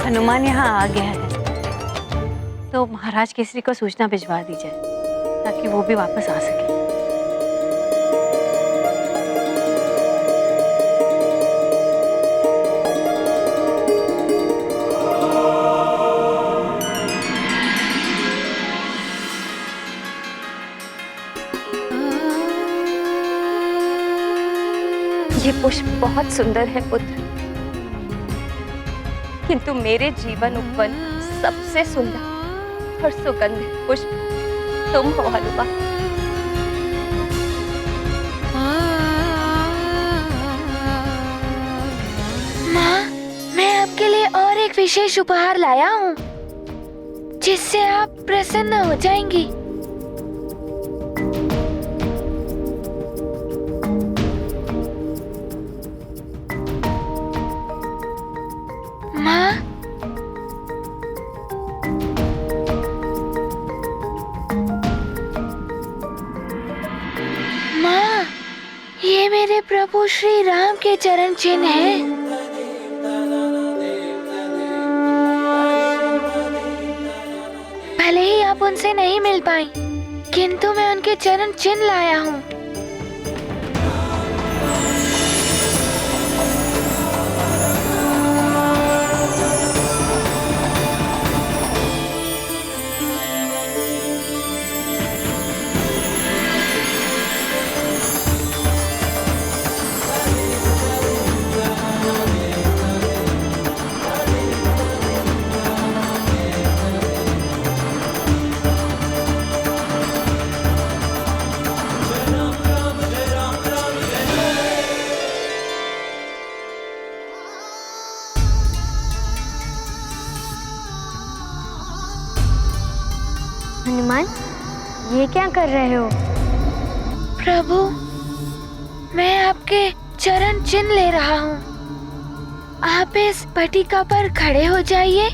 हनुमान यहाँ आ गया है, तो महाराज केसरी को सूचना भिजवा दी जाए ताकि वो भी वापस आ सके। ये पुष्प बहुत सुंदर है पुत्र, किंतु मेरे जीवन उपवन सबसे सुंदर और सुगंधित पुष्प तुम हो हनुमान। माँ, मैं आपके लिए और एक विशेष उपहार लाया हूँ जिससे आप प्रसन्न हो जाएंगी। माँ, माँ, ये मेरे प्रभु श्री राम के चरण चिन्ह हैं। भले ही आप उनसे नहीं मिल पाई, किंतु मैं उनके चरण चिन्ह लाया हूँ। हनुमान, ये क्या कर रहे हो? प्रभु, मैं आपके चरण चिन्ह ले रहा हूँ। आप इस पटिका पर खड़े हो जाइए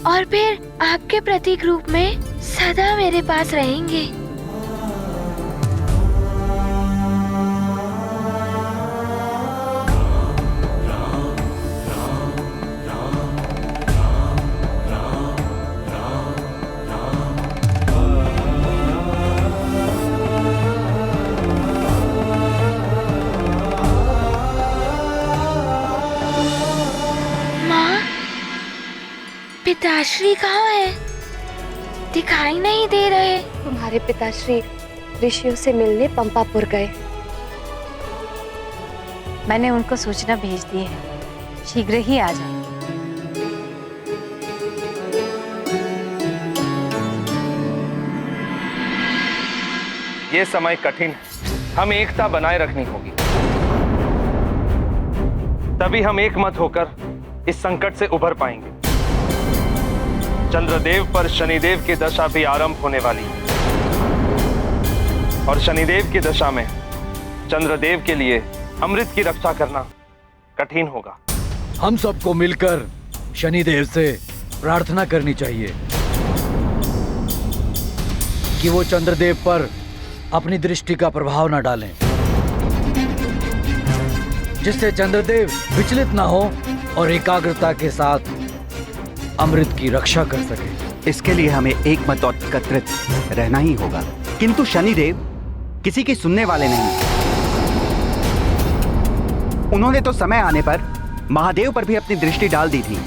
और फिर आपके प्रतीक रूप में सदा मेरे पास रहेंगे। पिताश्री कहाँ है? दिखाई नहीं दे रहे। तुम्हारे पिताश्री ऋषियों से मिलने पंपापुर गए। मैंने उनको सूचना भेज दी है, शीघ्र ही आ जाएंगे। ये समय कठिन है, हमें एकता बनाए रखनी होगी, तभी हम एक मत होकर इस संकट से उभर पाएंगे। चंद्रदेव पर शनिदेव की दशा भी आरंभ होने वाली है और शनिदेव की दशा में चंद्रदेव के लिए अमृत की रक्षा करना कठिन होगा। हम सबको मिलकर शनिदेव से प्रार्थना करनी चाहिए कि वो चंद्रदेव पर अपनी दृष्टि का प्रभाव न डालें, जिससे चंद्रदेव विचलित ना हो और एकाग्रता के साथ अमृत की रक्षा कर सके। इसके लिए हमें एक मत और एकत्रित रहना ही होगा, किंतु शनिदेव किसी की सुनने वाले नहीं। उन्होंने तो समय आने पर महादेव पर भी अपनी दृष्टि डाल दी थी।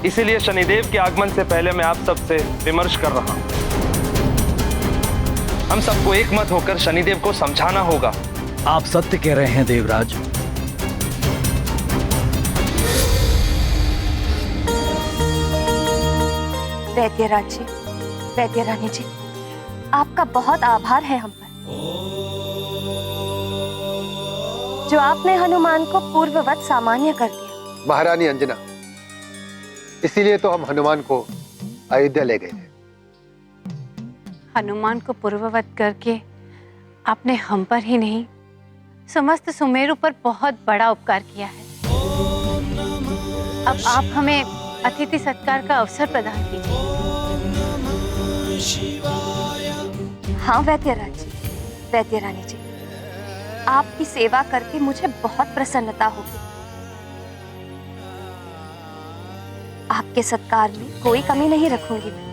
इसीलिए शनिदेव के आगमन से पहले मैं आप सबसे विमर्श कर रहा हूं। हम सबको एक मत होकर शनिदेव को समझाना होगा। आप सत्य कह रहे हैं देवराज। वैद्यराज जी, वैद्यरानी जी, आपका बहुत आभार है हम पर, जो आपने हनुमान को पूर्ववत सामान्य कर दिया। महारानी अंजना, इसीलिए तो हम हनुमान को अयोध्या ले गए थे। हनुमान को पूर्ववत करके आपने हम पर ही नहीं, समस्त सुमेरु पर बहुत बड़ा उपकार किया है। अब आप हमें अतिथि सत्कार का अवसर प्रदान कीजिए। हाँ वैद्यराज जी, वैद्यरानी जी, आपकी सेवा करके मुझे बहुत प्रसन्नता होगी। आपके सत्कार में कोई कमी नहीं रखूंगी मैं।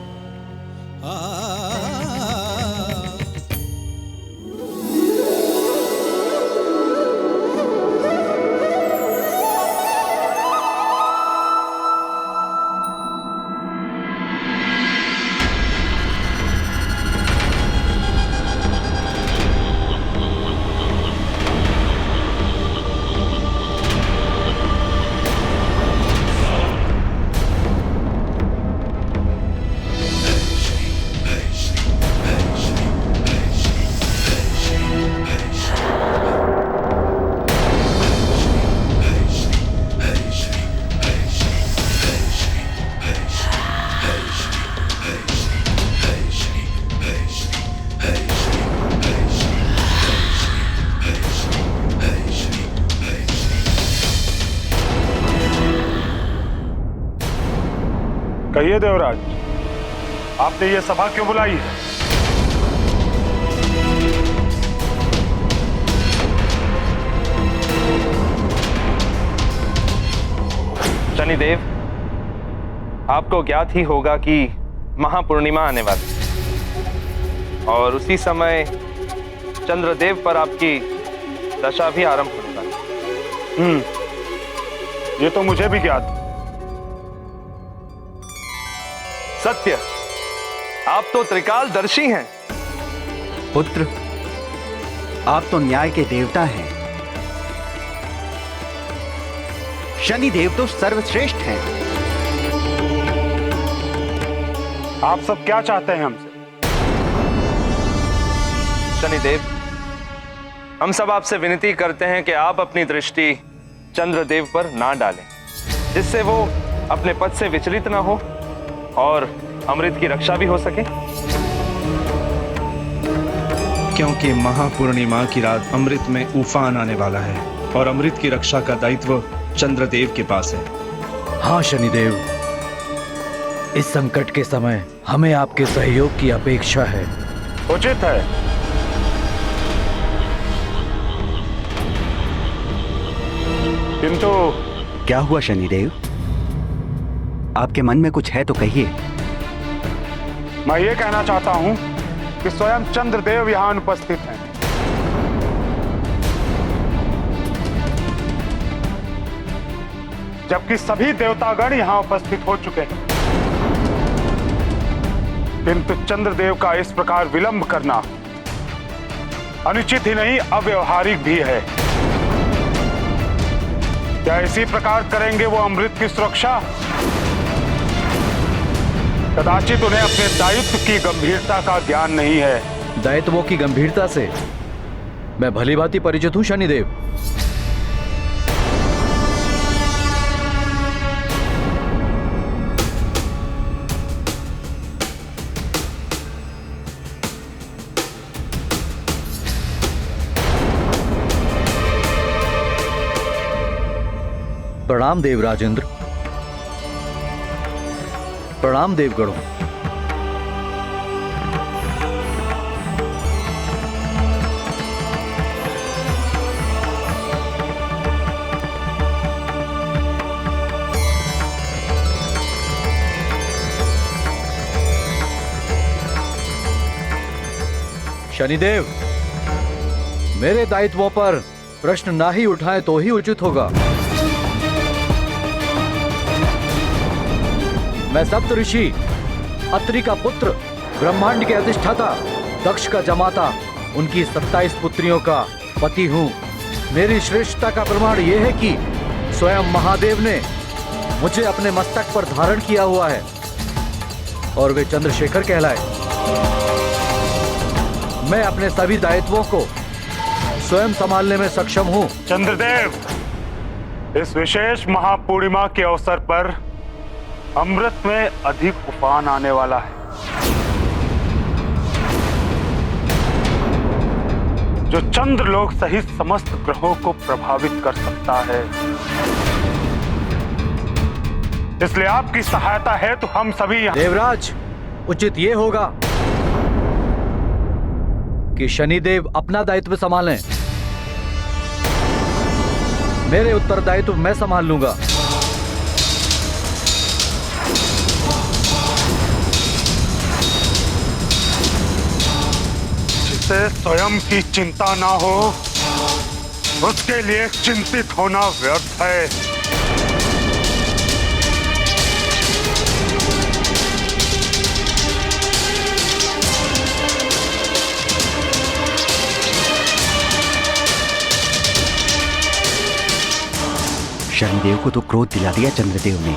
कहिए देवराज, आपने ये सभा क्यों बुलाई है? शनिदेव, आपको ज्ञात ही होगा कि महापूर्णिमा आने वाली और उसी समय चंद्रदेव पर आपकी दशा भी आरंभ होने वाली। ये तो मुझे भी ज्ञात। सत्य, आप तो त्रिकालदर्शी हैं। पुत्र, आप तो न्याय के देवता हैं। शनिदेव तो सर्वश्रेष्ठ हैं। आप सब क्या चाहते हैं हमसे? शनिदेव, हम सब आपसे विनती करते हैं कि आप अपनी दृष्टि चंद्रदेव पर ना डालें, जिससे वो अपने पद से विचलित ना हो और अमृत की रक्षा भी हो सके। क्योंकि महापूर्णिमा की रात अमृत में उफान आने वाला है और अमृत की रक्षा का दायित्व चंद्रदेव के पास है। हाँ शनिदेव, इस संकट के समय हमें आपके सहयोग की अपेक्षा है। उचित है। किंतु क्या हुआ शनिदेव? आपके मन में कुछ है तो कहिए। मैं ये कहना चाहता हूं कि स्वयं चंद्रदेव यहां अनुपस्थित हैं। जबकि सभी देवतागण यहां उपस्थित हो चुके हैं, किंतु चंद्रदेव का इस प्रकार विलंब करना अनुचित ही नहीं, अव्यवहारिक भी है। क्या इसी प्रकार करेंगे वो अमृत की सुरक्षा? कदाचित उन्हें अपने दायित्व की गंभीरता का ज्ञान नहीं है। दायित्वों की गंभीरता से मैं भली भांति परिचित हूं शनिदेव। प्रणाम देव राजेंद्र। प्रणाम देवगणों। शनिदेव, मेरे दायित्वों पर प्रश्न ना ही उठाएं तो ही उचित होगा। मैं सप्त ऋषि, अत्रि का पुत्र, ब्रह्मांड के अधिष्ठाता, दक्ष का जमाता, उनकी 27 पुत्रियों का पति हूं। मेरी श्रेष्ठता का प्रमाण यह है कि स्वयं महादेव ने मुझे अपने मस्तक पर धारण किया हुआ है और वे चंद्रशेखर कहलाए। मैं अपने सभी दायित्वों को स्वयं संभालने में सक्षम हूं। चंद्रदेव, इस विशेष महापूर्णिमा के अवसर पर अमृत में अधिक उफान आने वाला है, जो चंद्रलोक सहित समस्त ग्रहों को प्रभावित कर सकता है। इसलिए आपकी सहायता है तो हम सभी यहाँ। देवराज, उचित ये होगा कि शनिदेव अपना दायित्व संभालें। मेरे उत्तरदायित्व मैं संभाल लूंगा। जिससे स्वयं की चिंता ना हो, उसके लिए चिंतित होना व्यर्थ है। शनिदेव को तो क्रोध दिला दिया चंद्रदेव ने।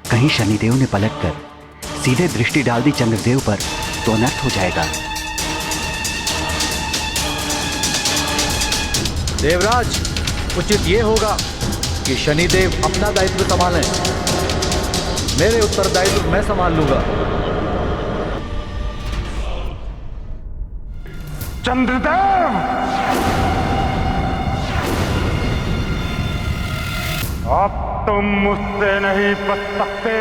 कहीं शनिदेव ने पलटकर सीधे दृष्टि डाल दी चंद्रदेव पर तो अनर्थ हो जाएगा। देवराज, उचित ये होगा कि शनिदेव अपना दायित्व संभालें। मेरे उत्तरदायित्व मैं संभाल लूंगा। चंद्रदेव, अब तुम मुझसे नहीं बच सकते।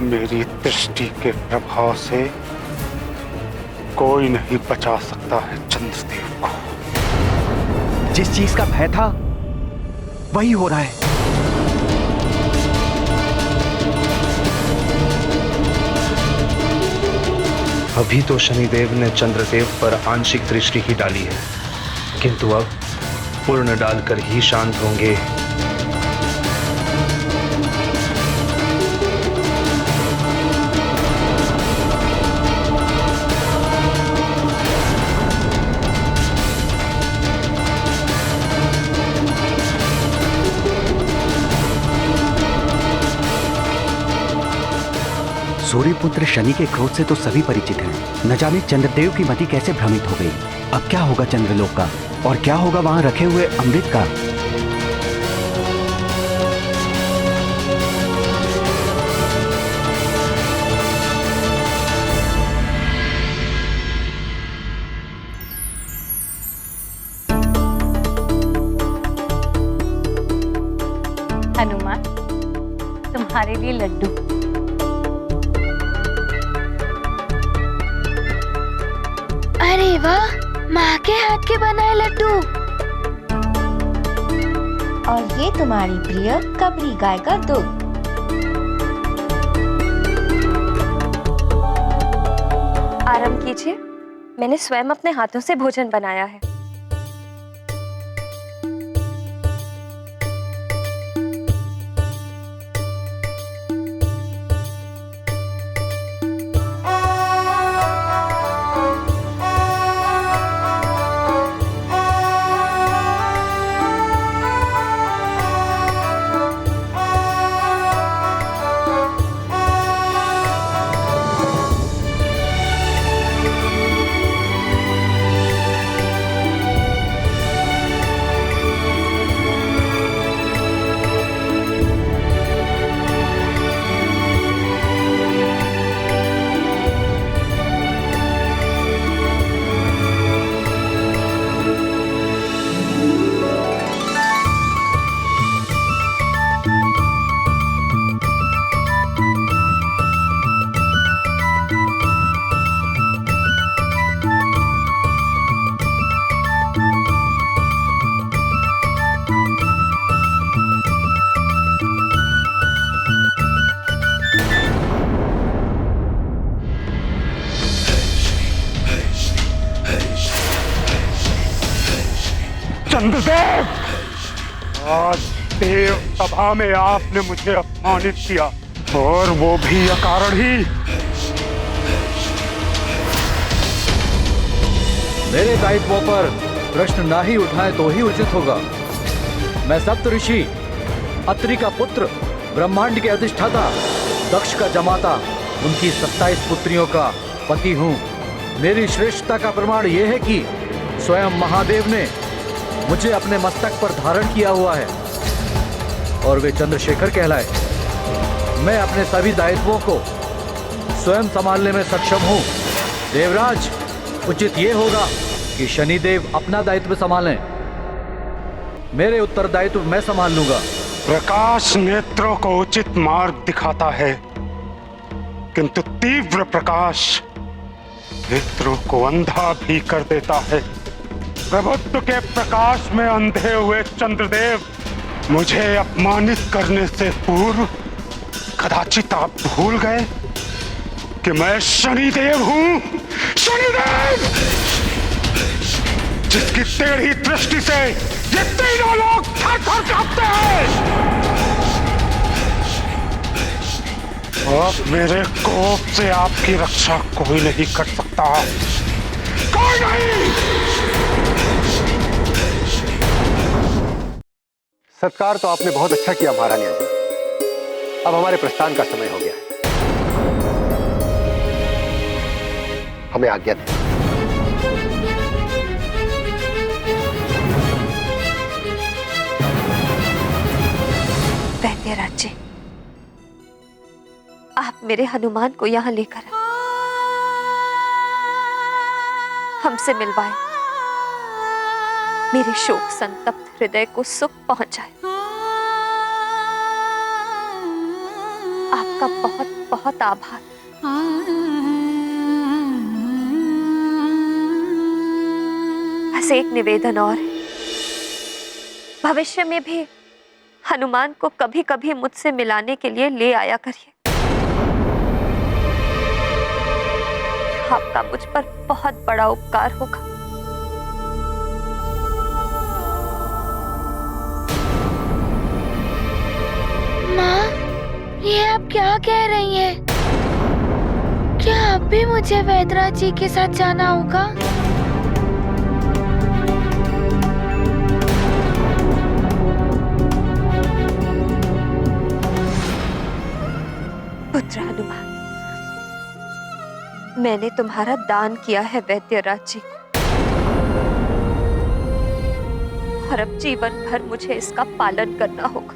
मेरी दृष्टि के प्रभाव से कोई नहीं बचा सकता है चंद्रदेव को। जिस चीज का भय था वही हो रहा है। अभी तो शनिदेव ने चंद्रदेव पर आंशिक दृष्टि ही डाली है, किंतु अब पूर्ण डालकर ही शांत होंगे। सूर्यपुत्र शनि के क्रोध से तो सभी परिचित हैं। न जाने चंद्रदेव की मति कैसे भ्रमित हो गई। अब क्या होगा चंद्रलोक का, और क्या होगा वहां रखे हुए अमृत का। हनुमान, तुम्हारे लिए लड्डू। अरे वाह, माँ के हाथ के बनाए लड्डू। और ये तुम्हारी प्रिय कबरी गाय का दूध। आराम कीजिए, मैंने स्वयं अपने हाथों से भोजन बनाया है। चंद्रदेव, आज देव सभा में आपने मुझे अपमानित किया, और वो भी अकारण ही। मेरे दायित्वों पर प्रश्न ना ही उठाए तो ही उचित होगा। मैं सप्तऋषि अत्रि का पुत्र, ब्रह्मांड के अधिष्ठाता, दक्ष का जमाता, उनकी 27 पुत्रियों का पति हूँ। मेरी श्रेष्ठता का प्रमाण यह है कि स्वयं महादेव ने मुझे अपने मस्तक पर धारण किया हुआ है, और वे चंद्रशेखर कहलाए। मैं अपने सभी दायित्वों को स्वयं संभालने में सक्षम हूँ। देवराज, उचित ये होगा कि शनिदेव अपना दायित्व संभालें। मेरे उत्तरदायित्व मैं संभाल लूंगा। प्रकाश नेत्रों को उचित मार्ग दिखाता है, किंतु तीव्र प्रकाश नेत्रों को अंधा भी कर देता है। प्रभुत्व के प्रकाश में अंधे हुए चंद्रदेव, मुझे अपमानित करने से पूर्व कदाचित आप भूल गए कि मैं शनिदेव हूं। शनिदेव, जिसकी टेढ़ी दृष्टि से ये तीनों लोग थर-थर कांपते हैं। अब मेरे कोप से आपकी रक्षा कोई नहीं कर सकता, कोई नहीं। सत्कार तो आपने बहुत अच्छा किया महारानी अंजना। अब हमारे प्रस्थान का समय हो गया है, हमें आज्ञा दें। वैद्यराज जी, आप मेरे हनुमान को यहाँ लेकर आए, हमसे मिलवाए, मेरे शोक संतप्त हृदय को सुख पहुंचाए। आपका बहुत बहुत आभार। बस एक निवेदन और है, भविष्य में भी हनुमान को कभी कभी मुझसे मिलाने के लिए ले आया करिए। आपका मुझ पर बहुत बड़ा उपकार होगा। माँ, ये आप क्या कह रही हैं? क्या अब भी मुझे वैद्यराज जी के साथ जाना होगा? पुत्र हनुमान, मैंने तुम्हारा दान किया है वैद्यराज जी को, और अब जीवन भर मुझे इसका पालन करना होगा।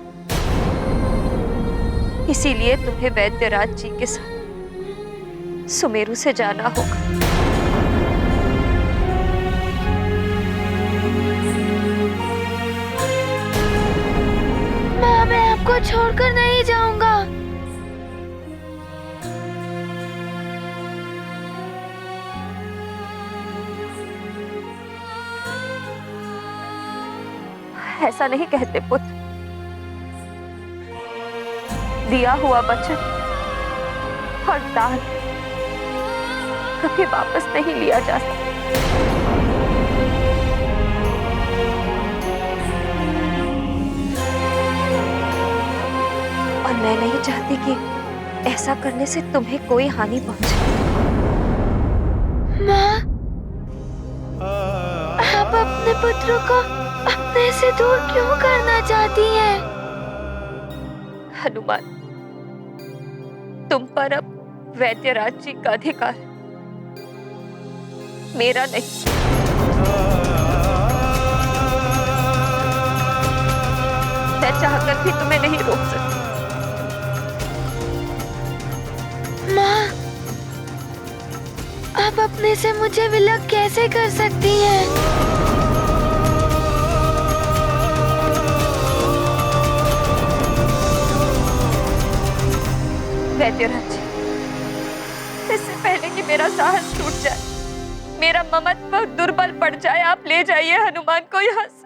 इसीलिए तुम्हें वैद्यराज जी के साथ सुमेरु से जाना होगा। माँ, मैं आपको छोड़कर नहीं जाऊंगा। ऐसा नहीं कहते पुत्र, दिया हुआ वचन और दान कभी वापस नहीं लिया जा सकता। और मैं नहीं चाहती कि ऐसा करने से तुम्हें कोई हानि पहुंचे। माँ, आप अपने पुत्र को अपने से दूर क्यों करना चाहती हैं? हनुमान, तुम पर अब वैद्यराज जी का अधिकार है, मेरा नहीं। मैं चाहकर भी तुम्हें नहीं रोक सकती। माँ, आप अपने से मुझे विलग कैसे कर सकती हैं? वैद्यराज जी, इससे पहले कि मेरा साहस टूट जाए, मेरा ममत्व दुर्बल पड़ जाए, आप ले जाइए हनुमान को यहाँ से।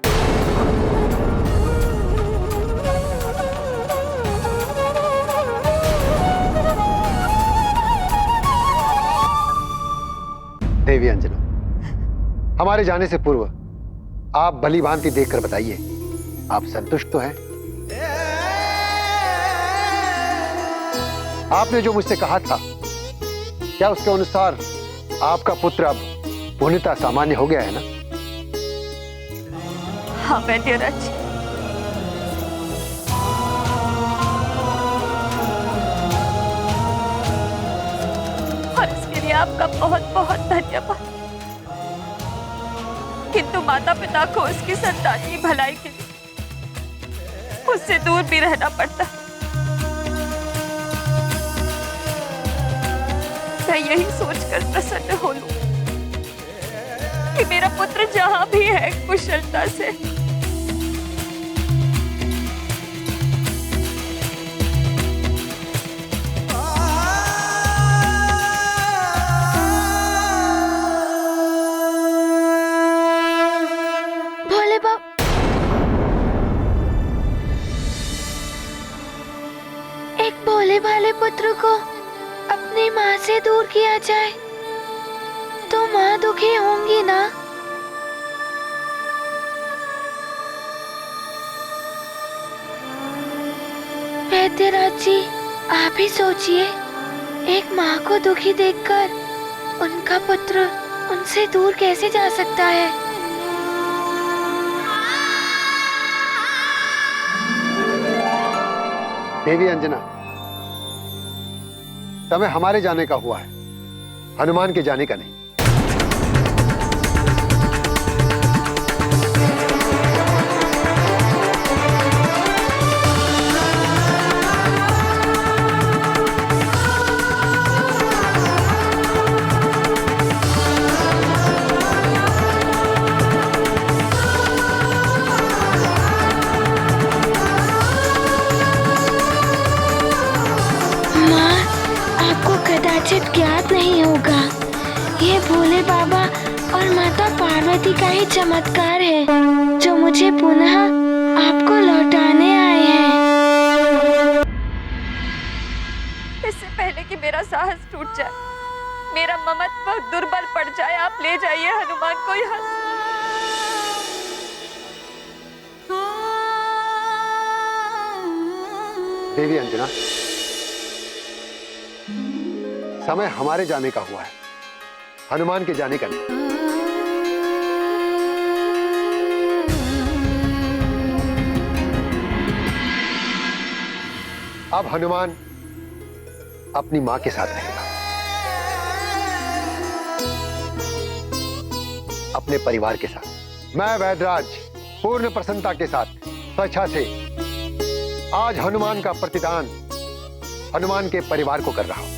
देवी अंजना, हमारे जाने से पूर्व आप भली भांति देखकर बताइए, आप संतुष्ट तो हैं? आपने जो मुझसे कहा था, क्या उसके अनुसार आपका पुत्र अब पूर्णतः सामान्य हो गया है ना? हाँ वैद्यराज जी, और इसके लिए आपका बहुत बहुत धन्यवाद। किंतु माता पिता को उसकी संतान की भलाई के लिए उससे दूर भी रहना पड़ता। मैं यही सोचकर प्रसन्न हो लूं कि मेरा पुत्र जहां भी है कुशलता से। भोले बाबा, एक भोले भाले पुत्र को अपनी माँ से दूर किया जाए तो माँ दुखी होंगी ना? वैद्यराज जी, आप ही सोचिए, एक माँ को दुखी देखकर उनका पुत्र उनसे दूर कैसे जा सकता है? देवी अंजना, समय हमारे जाने का हुआ है, हनुमान के जाने का नहीं। कदाचित ज्ञात नहीं होगा, ये भोले बाबा और माता पार्वती का ही चमत्कार है जो मुझे पुनः आपको लौटाने आए हैं। इससे पहले कि मेरा साहस टूट जाए, मेरा ममत्व दुर्बल पड़ जाए, आप ले जाइए हनुमान को यहाँ से। देवी अंजना, समय हमारे जाने का हुआ है, हनुमान के जाने का नहीं। अब हनुमान अपनी मां के साथ रहेगा, अपने परिवार के साथ। मैं वैद्यराज पूर्ण प्रसन्नता के साथ स्वेच्छा से आज हनुमान का प्रतिदान हनुमान के परिवार को कर रहा हूं।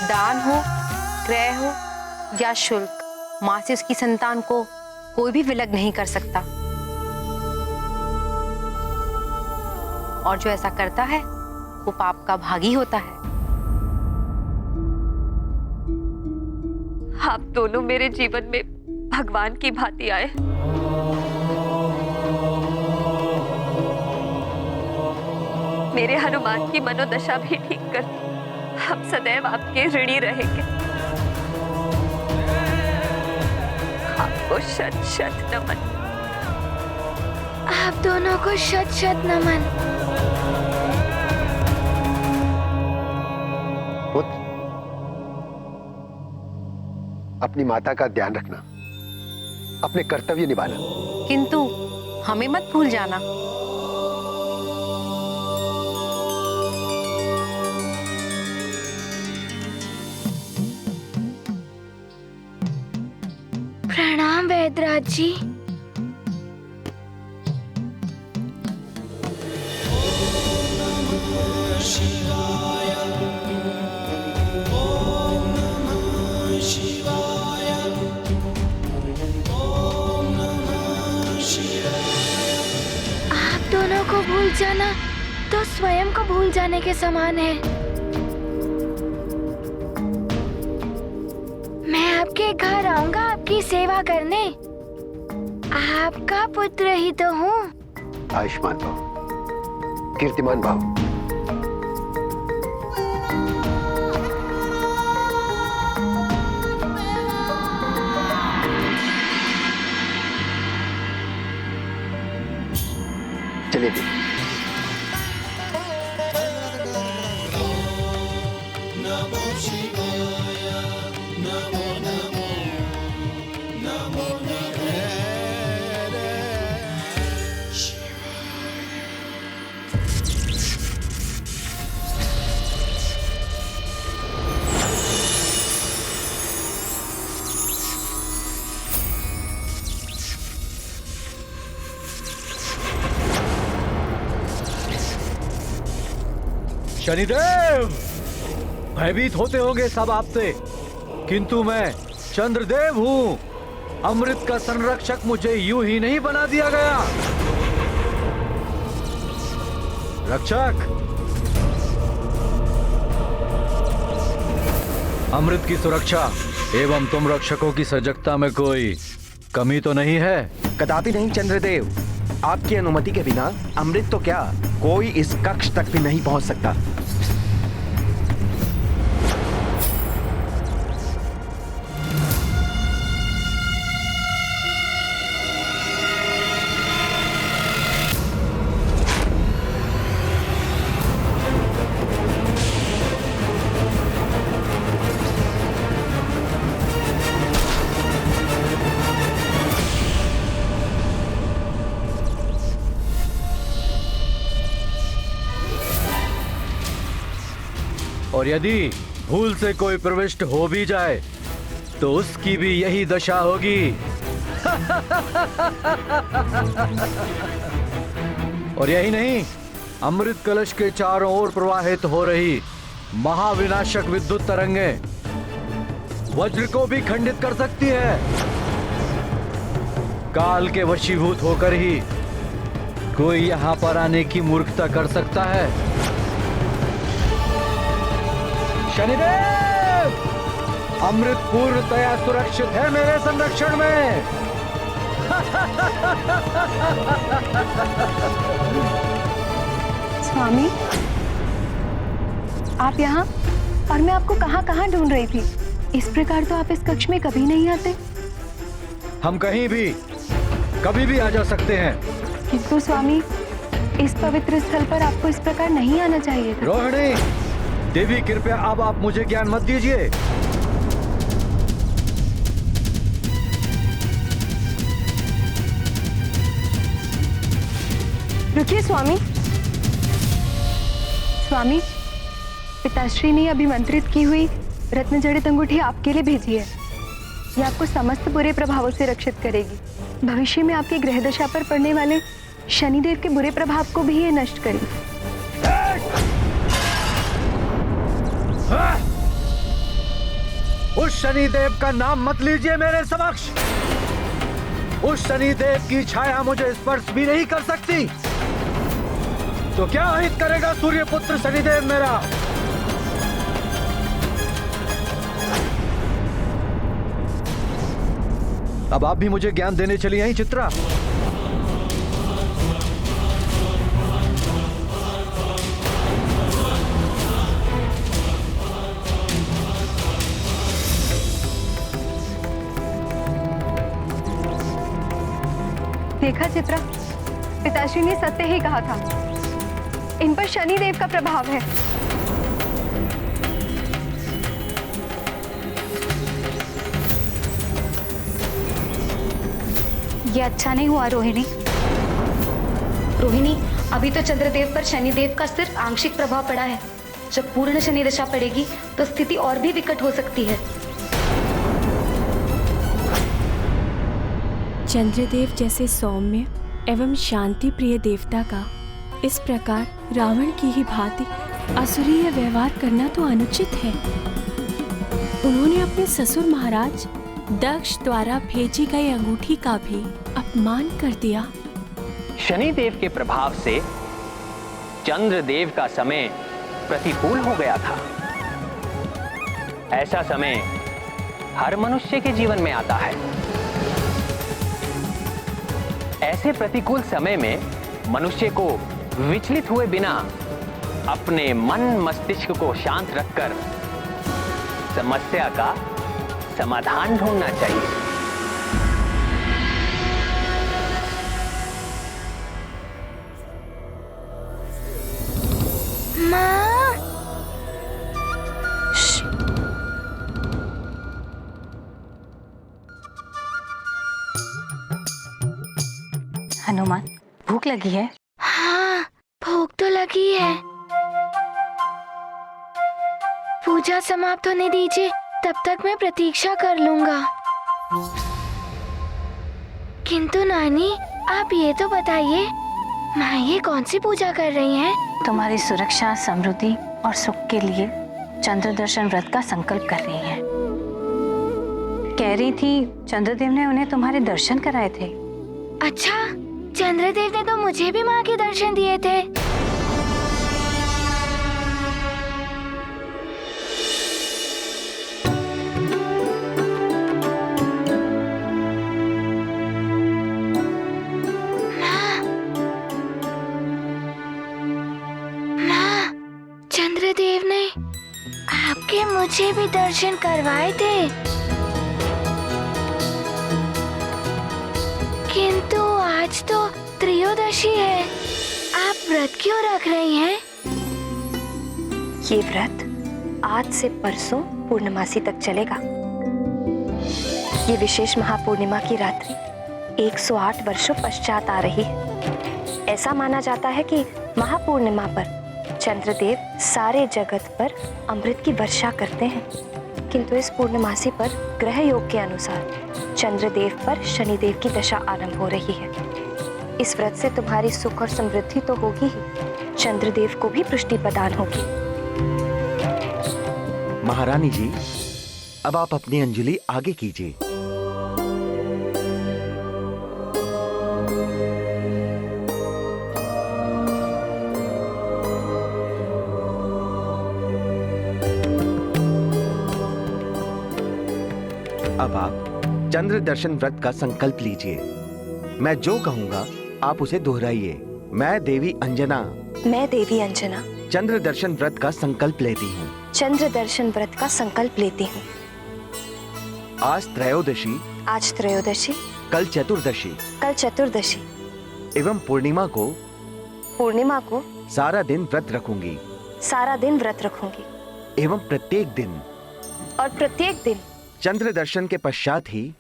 दान हो, क्रय हो या शुल्क, मां से उसकी संतान को कोई भी विलग नहीं कर सकता। और जो ऐसा करता है वो पाप का भागी होता है। आप दोनों मेरे जीवन में भगवान की भांति आए। मेरे हनुमान की मनोदशा भी ठीक कर दी। हम सदैव आपके ऋणी रहेंगे। आपको शत शत नमन। आप दोनों को शत शत नमन। पुत्र, अपनी माता का ध्यान रखना, अपने कर्तव्य निभाना। किंतु हमें मत भूल जाना। प्रणाम वैद्यराज जी। आप दोनों को भूल जाना तो स्वयं को भूल जाने के समान है। मैं आपके घर आऊंगा आपकी सेवा करने। आपका पुत्र ही तो हूँ। आयुष्मान भव, कीर्तिमान भव। चलिए भी। शनिदेव, भयभीत होते होंगे सब आपसे, किंतु मैं चंद्रदेव हूँ। अमृत का संरक्षक मुझे यूं ही नहीं बना दिया गया। रक्षक, अमृत की सुरक्षा एवं तुम रक्षकों की सजगता में कोई कमी तो नहीं है? कदापि नहीं चंद्रदेव, आपकी अनुमति के बिना अमृत तो क्या, कोई इस कक्ष तक भी नहीं पहुंच सकता। और यदि भूल से कोई प्रविष्ट हो भी जाए तो उसकी भी यही दशा होगी। और यही नहीं, अमृत कलश के चारों ओर प्रवाहित हो रही महाविनाशक विद्युत तरंगें वज्र को भी खंडित कर सकती है। काल के वशीभूत होकर ही कोई यहां पर आने की मूर्खता कर सकता है। शनिदेव, अमृत पूर्णतया सुरक्षित है मेरे संरक्षण में। स्वामी, आप यहाँ, और मैं आपको कहाँ ढूंढ रही थी। इस प्रकार तो आप इस कक्ष में कभी नहीं आते। हम कहीं भी कभी भी आ जा सकते हैं। किंतु स्वामी, इस पवित्र स्थल पर आपको इस प्रकार नहीं आना चाहिए था। रोहिणी देवी, कृपया अब आप मुझे ज्ञान मत दीजिए। रुकिए स्वामी। स्वामी, पिताश्री ने अभिमंत्रित की हुई रत्न जड़ित अंगूठी आपके लिए भेजी है। यह आपको समस्त बुरे प्रभावों से रक्षित करेगी। भविष्य में आपकी ग्रह दशा पर पड़ने वाले शनिदेव के बुरे प्रभाव को भी ये नष्ट करेगी। उस शनिदेव का नाम मत लीजिए मेरे समक्ष। उस शनिदेव की छाया मुझे स्पर्श भी नहीं कर सकती। तो क्या हित करेगा सूर्यपुत्र शनिदेव मेरा? अब आप भी मुझे ज्ञान देने चली आई चित्रा। देखा चित्रा, पिताश्री ने सत्य ही कहा था। इन पर शनिदेव का प्रभाव है। ये अच्छा नहीं हुआ रोहिणी। रोहिणी, अभी तो चंद्रदेव पर शनिदेव का सिर्फ आंशिक प्रभाव पड़ा है। जब पूर्ण शनि दशा पड़ेगी तो स्थिति और भी विकट हो सकती है। चंद्रदेव जैसे सौम्य एवं शांति प्रिय देवता का इस प्रकार रावण की ही भांति असुरीय व्यवहार करना तो अनुचित है। उन्होंने अपने ससुर महाराज दक्ष द्वारा भेजी गई अंगूठी का भी अपमान कर दिया। शनिदेव के प्रभाव से चंद्रदेव का समय प्रतिकूल हो गया था। ऐसा समय हर मनुष्य के जीवन में आता है। ऐसे प्रतिकूल समय में मनुष्य को विचलित हुए बिना अपने मन मस्तिष्क को शांत रखकर समस्या का समाधान ढूंढना चाहिए। माँ, हनुमान, भूख लगी है? हाँ, भूख तो लगी है। पूजा समाप्त होने दीजिए, तब तक मैं प्रतीक्षा कर लूंगा। किंतु नानी, आप ये तो बताइए, माँ ये कौन सी पूजा कर रही हैं? तुम्हारी सुरक्षा, समृद्धि और सुख के लिए चंद्रदर्शन व्रत का संकल्प कर रही हैं। कह रही थी चंद्रदेव ने उन्हें तुम्हारे दर्शन कराए थे। अच्छा, चंद्रदेव ने तो मुझे भी माँ के दर्शन दिए थे। चंद्रदेव ने आपके मुझे भी दर्शन करवाए थे, किंतु आज तो त्रयोदशी है, आप व्रत क्यों रख रही हैं? ये व्रत आज से परसों पूर्णमासी तक चलेगा। ये विशेष महापूर्णिमा की रात्रि 108 वर्षों पश्चात आ रही है। ऐसा माना जाता है कि महापूर्णिमा पर चंद्रदेव सारे जगत पर अमृत की वर्षा करते हैं, किंतु इस पूर्णमासी पर ग्रह योग के अनुसार चंद्रदेव पर शनिदेव की दशा आरंभ हो रही है। इस व्रत से तुम्हारी सुख और समृद्धि तो होगी ही, चंद्रदेव को भी पुष्टि प्रदान होगी। महारानी जी, अब आप अपनी अंजलि आगे कीजिए। अब आप चंद्र दर्शन व्रत का संकल्प लीजिए। मैं जो कहूंगा आप उसे दोहराइए। मैं देवी अंजना चंद्र दर्शन व्रत का संकल्प लेती हूँ। चंद्र दर्शन व्रत का संकल्प लेती हूँ। आज त्रयोदशी, कल चतुर्दशी एवं पूर्णिमा को सारा दिन व्रत रखूंगी। एवं प्रत्येक दिन चंद्र दर्शन के पश्चात ही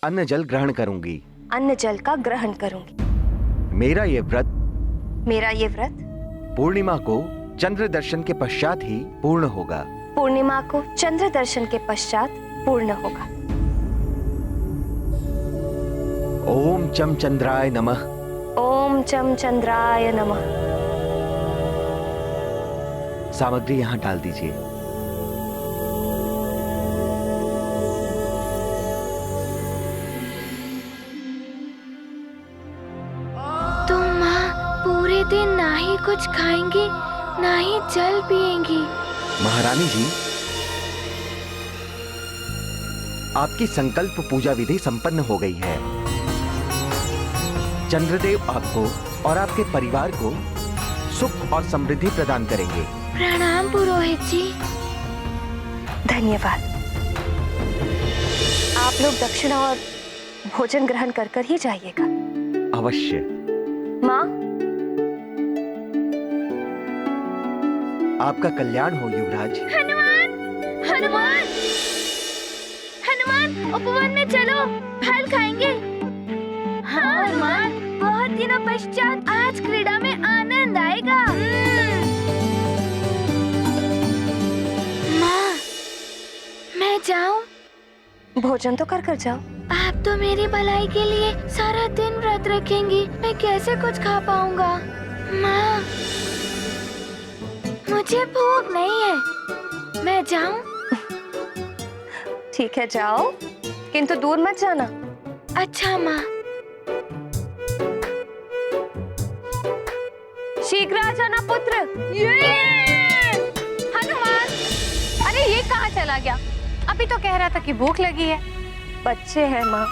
अन्न जल ग्रहण करूंगी। मेरा ये व्रत पूर्णिमा को चंद्र दर्शन के पश्चात ही पूर्ण होगा। ओम चम चंद्राय नमः। सामग्री यहाँ डाल दीजिए। दिन ना ही कुछ खाएंगी, ना ही जल पिएंगी। महारानी जी, आपकी संकल्प पूजा विधि संपन्न हो गई है। चंद्रदेव आपको और आपके परिवार को सुख और समृद्धि प्रदान करेंगे। प्रणाम पुरोहित जी। धन्यवाद। आप लोग दक्षिणा और भोजन ग्रहण कर ही जाइएगा। अवश्य। माँ, आपका कल्याण हो युवराज। हनुमान, उपवन में चलो, फल खाएंगे। हाँ हनुमान, बहुत दिनों पश्चात आज क्रीड़ा में आनंद आएगा। माँ, मैं जाऊं? भोजन तो कर जाओ। आप तो मेरी भलाई के लिए सारा दिन व्रत रखेंगी, मैं कैसे कुछ खा पाऊंगा? माँ, मुझे भूख नहीं है, मैं जाऊं? ठीक है, जाओ, किंतु दूर मत जाना। अच्छा माँ। शीघ्र आ जाना पुत्र। हनुमान, अरे ये कहाँ चला गया? अभी तो कह रहा था कि भूख लगी है। बच्चे हैं माँ,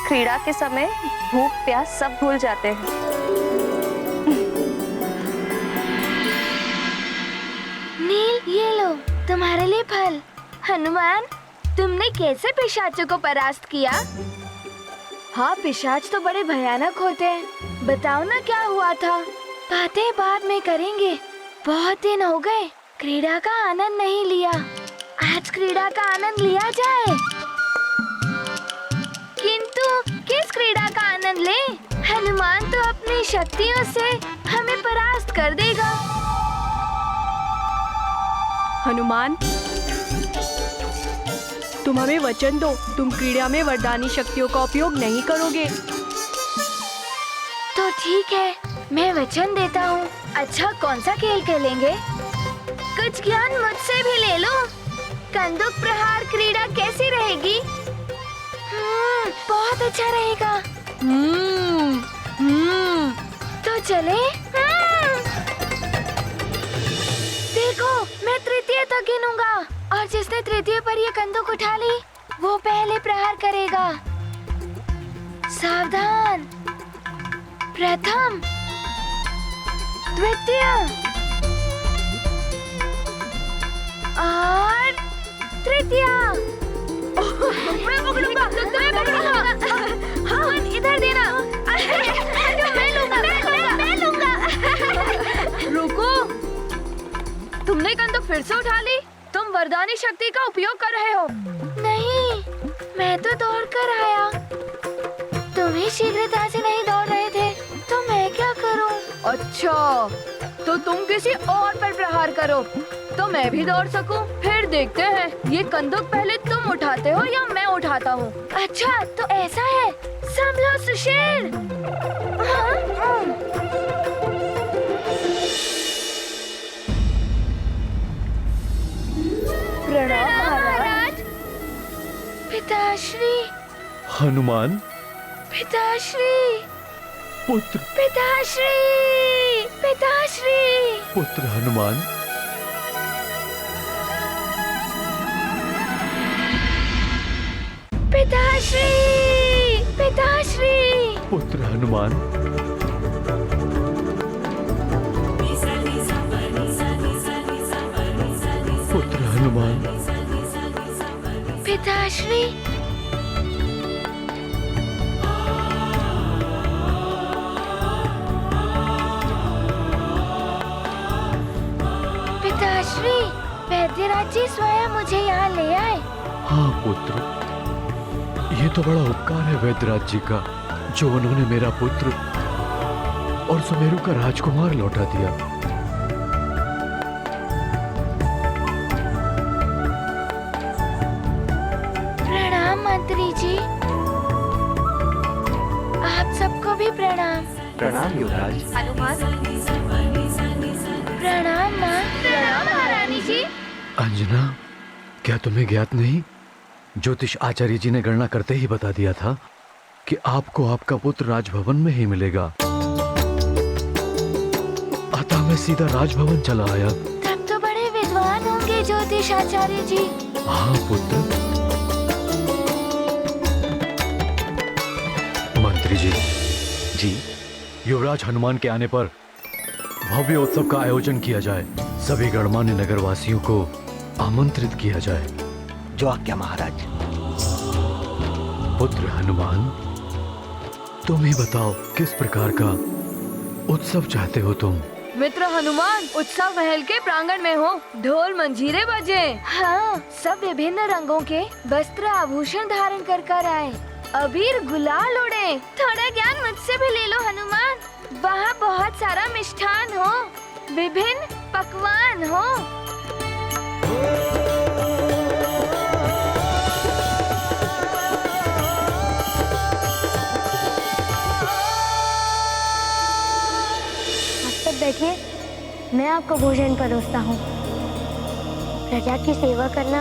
क्रीड़ा के समय भूख प्यास सब भूल जाते हैं। नील, ये लो तुम्हारे लिए फल। हनुमान, तुमने कैसे पिशाचों को परास्त किया? हाँ, पिशाच तो बड़े भयानक होते हैं। बताओ ना क्या हुआ था? बातें बाद में करेंगे, बहुत दिन हो गए क्रीड़ा का आनंद नहीं लिया। आज क्रीड़ा का आनंद लिया जाए। किंतु किस क्रीड़ा का आनंद ले? हनुमान तो अपनी शक्तियों से हमें परास्त कर देगा। हनुमान, तुम हमें वचन दो, तुम क्रीड़ा में वरदानी शक्तियों का उपयोग नहीं करोगे। तो ठीक है, मैं वचन देता हूँ, अच्छा कौन सा खेल खेलेंगे? कुछ ज्ञान मुझसे भी ले लो। कंदूक प्रहार क्रीड़ा कैसी रहेगी? बहुत अच्छा रहेगा। तो चले। देखो मैं तृतीय तक गिनूंगा और जिसने तृतीय पर ये कंदूक उठा ली वो पहले प्रहार करेगा। सावधान। प्रथम, द्वितीय और तृतीय। मैं पकड़ूंगा, तुम्हें पकड़ूंगा। हाँ, इधर देना। मैं लूंगा। रुको, तुमने कंदूक फिर से उठा ली? तुम वरदानी शक्ति का उपयोग कर रहे हो। नहीं, मैं तो दौड़ कर आया। तुम ही शीघ्रता से नहीं दौड़ रहे थे, तो मैं क्या करूं? अच्छा, तो तुम किसी और पर प्रहार करो तो मैं भी दौड़ सकूं। फिर देखते हैं ये कंदूक पहले तुम उठाते हो या मैं उठाता हूँ। अच्छा, तो ऐसा है। संभलो सुशील। प्रणाम महाराज। पिताश्री। हनुमान पिताश्री। पुत्र। पिताश्री। पिताश्री। पुत्र हनुमान। पिताश्री। पिताश्री। पुत्र हनुमान। पुत्र हनुमान। पिताश्री। पिताश्री, वैद्यराज जी स्वयं मुझे यहाँ ले आए। हाँ पुत्र, ये तो बड़ा उपकार है वैद्यराज जी का, जो उन्होंने मेरा पुत्र और सुमेरु का राजकुमार लौटा दिया। प्रणाम मंत्री जी। आप सबको भी प्रणाम। प्रणाम युवराज। प्रणाम माँ। प्रणाम महारानी जी। अंजना, क्या तुम्हें ज्ञात नहीं? ज्योतिष आचार्य जी ने गणना करते ही बता दिया था कि आपको आपका पुत्र राजभवन में ही मिलेगा। अतः मैं सीधा राजभवन चला आया। तब तो बड़े विद्वान होंगे ज्योतिष आचार्य जी। हाँ पुत्र। मंत्री जी। जी। युवराज हनुमान के आने पर भव्य उत्सव का आयोजन किया जाए। सभी गणमान्य नगरवासियों को आमंत्रित किया जाए। जो आज्ञा महाराज। पुत्र हनुमान, तुम ही बताओ किस प्रकार का उत्सव चाहते हो तुम? मित्र हनुमान, उत्सव महल के प्रांगण में हो, ढोल मंजीरे बजे। हाँ, सब विभिन्न रंगों के वस्त्र आभूषण धारण कर आए, अबीर गुलाल उड़े। थोड़ा ज्ञान मुझसे भी ले लो हनुमान। वहाँ बहुत सारा मिष्ठान हो, विभिन्न पकवान हो। बैठिए, मैं आपको भोजन परोसता हूँ। प्रजा की सेवा करना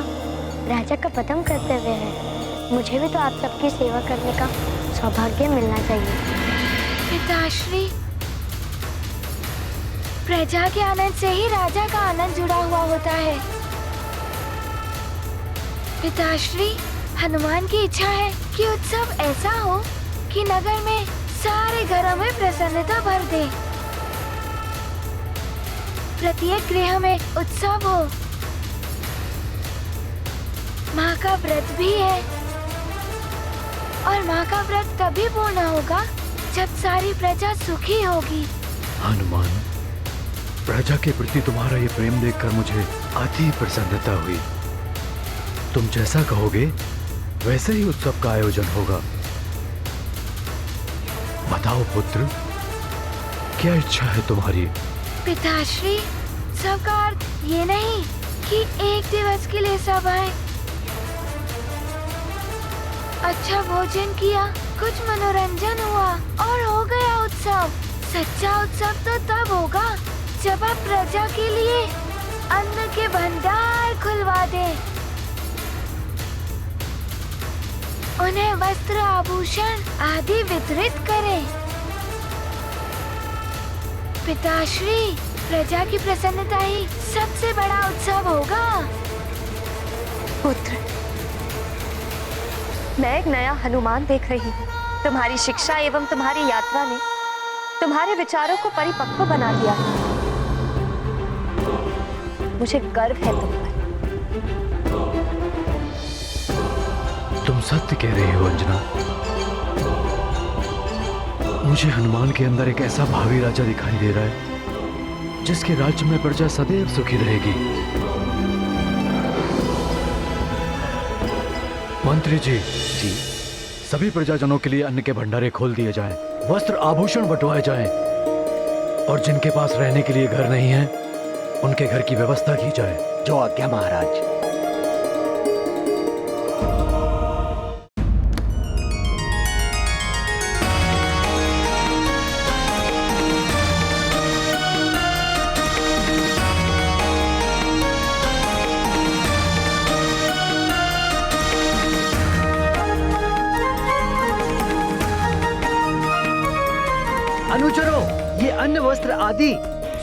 राजा का प्रथम कर्तव्य है। मुझे भी तो आप सबकी सेवा करने का सौभाग्य मिलना चाहिए। पिताश्री, प्रजा के आनंद से ही राजा का आनंद जुड़ा हुआ होता है। पिताश्री, हनुमान की इच्छा है कि उत्सव ऐसा हो कि नगर में सारे घरों में प्रसन्नता भर दे। प्रत्येक गृह में उत्सव हो। माँ का व्रत भी है और माँ का व्रत तभी पूर्ण होगा जब सारी प्रजा सुखी होगी। हनुमान, प्रजा के प्रति तुम्हारा ये प्रेम देखकर मुझे अति प्रसन्नता हुई। तुम जैसा कहोगे वैसे ही उत्सव का आयोजन होगा। बताओ पुत्र, क्या इच्छा है तुम्हारी? पिताश्री, सबका अर्थ ये नहीं कि एक दिवस के लिए सब आए। अच्छा भोजन किया, कुछ मनोरंजन हुआ और हो गया उत्सव। सच्चा उत्सव तो तब होगा जब आप प्रजा के लिए अन्न के भंडार खुलवा दें, उन्हें वस्त्र आभूषण आदि वितरित करें। पिताश्री, प्रजा की प्रसन्नता ही सबसे बड़ा उत्सव होगा। पुत्र, मैं एक नया हनुमान देख रही हूँ। तुम्हारी शिक्षा एवं तुम्हारी यात्रा ने तुम्हारे विचारों को परिपक्व बना दिया है। मुझे गर्व है तुम पर। तुम सत्य कह रही हो अंजना। मुझे हनुमान के अंदर एक ऐसा भावी राजा दिखाई दे रहा है जिसके राज्य में प्रजा सदैव सुखी रहेगी। मंत्री जी, सभी प्रजाजनों के लिए अन्न के भंडारे खोल दिए जाएं, वस्त्र आभूषण बंटवाए जाएं और जिनके पास रहने के लिए घर नहीं है उनके घर की व्यवस्था की जाए। जो आज्ञा महाराज। अनुचरों, ये अन्न वस्त्र आदि